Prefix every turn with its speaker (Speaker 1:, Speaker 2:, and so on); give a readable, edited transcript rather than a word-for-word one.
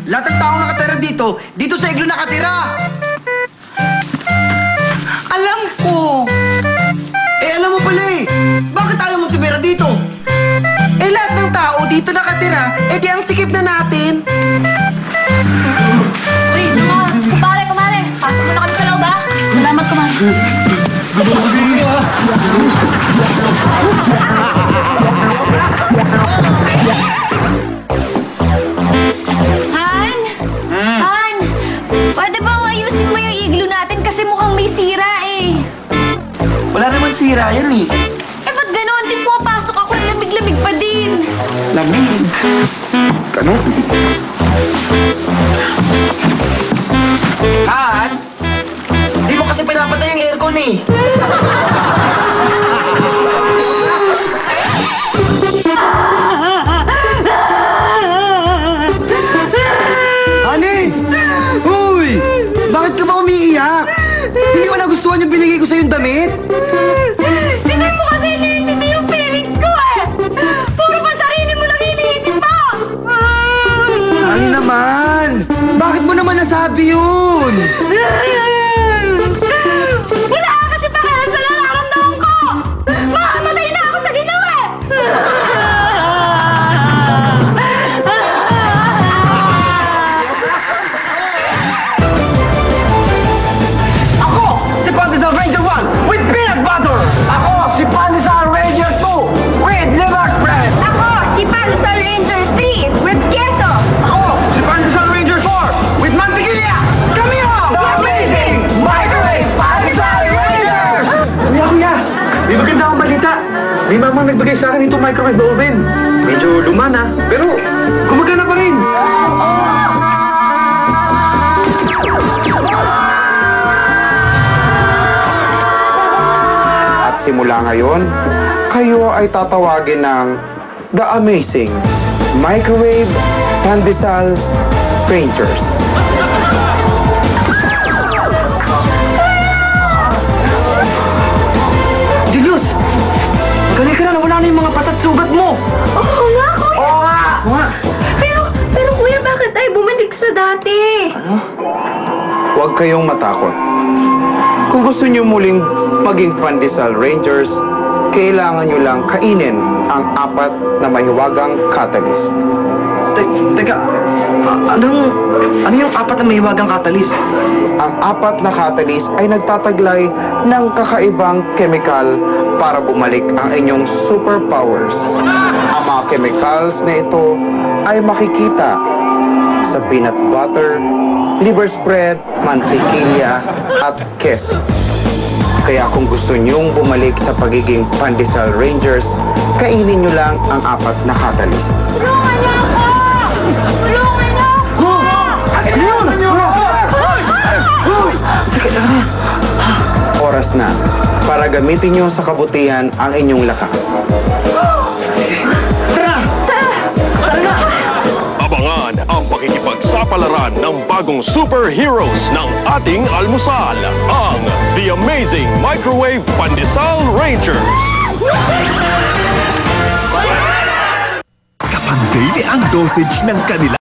Speaker 1: Lahat ng taong nakatira dito sa iglo nakatira.
Speaker 2: Alam ko.
Speaker 1: Alam mo pala eh. Bakit tayo mo tumira dito?
Speaker 2: Lahat ng tao dito nakatira, di ang sikip na natin.
Speaker 3: Uy, kumare. Pasok mo na kami sa loob, ha? Salamat, kumare. Han? Han? Pwede bang ayusin mo yung iglo natin kasi mukhang may sira eh.
Speaker 2: Wala naman sira yan eh.
Speaker 3: Ba't gano'n? Di pumapasok ako, lamig-lamig pa din.
Speaker 2: Lamig. Ganun. Han? Di mo kasi pinapatay yung aircon eh.
Speaker 1: Honey! Uy! Bakit ka ba umiiyak? Hindi ko nagustuhan yung binigay ko sa'yo yung damit.
Speaker 3: Hindi mo kasi iniintindi yung feelings ko eh! Puro pa sarili mo lang iniisip mo!
Speaker 1: Honey naman! Bakit mo naman nasabi yun?
Speaker 3: Wala ka kasi pakialam sa nararamdaman ko! Makamatay na ako sa ginawa eh!
Speaker 1: Ako, si Pandesal Ranger 1 with peanut butter! Ako, si Pandesal Ranger 2 with liver spread!
Speaker 3: Ako, si Pandesal Ranger 3 with queso!
Speaker 1: Ako, si Pandesal Ranger 4 with mantequilla! Kami ang The Amazing Microwave Pandesal Rangers! Kuya, may maganda akong balita. May mamang nagbigay sa akin itong microwave oven. Medyo luma na, pero gumagana pa rin.
Speaker 4: At simula ngayon, kayo ay tatawagin ng The Amazing Microwave Pandesal Rangers.
Speaker 1: Julius, magaling ka na, nawala na yung mga pasat sugat mo.
Speaker 3: Oo nga, kuya!
Speaker 1: Oo nga.
Speaker 3: Pero kuya, bakit tayo bumalik sa dati?
Speaker 4: Huwag kayong matakot. Kung gusto niyo muling maging Pandesal Rangers, kailangan niyo lang kainin ang 4 na mahiwagang catalyst.
Speaker 1: Teka, ano yung 4 na mahiwagang catalyst?
Speaker 4: Ang 4 na catalyst ay nagtataglay ng kakaibang chemical para bumalik ang inyong superpowers. Ang mga chemicals na ito ay makikita sa peanut butter, liver spread, mantequilla, at queso. Kaya kung gusto niyong bumalik sa pagiging Pandesal Rangers, kainin niyo lang ang 4 na catalyst.
Speaker 3: Tulungan niyo ako! Tulungan niyo ako!
Speaker 1: Ano yun?
Speaker 4: Oras na para gamitin niyo sa kabutihan ang inyong lakas.
Speaker 5: Abangan ang pakikipagsapalaran ng bagong superheroes ng ating almusal, ang The Amazing Microwave Pandesal Rangers.
Speaker 6: Kapag daily ang dosage ng kanila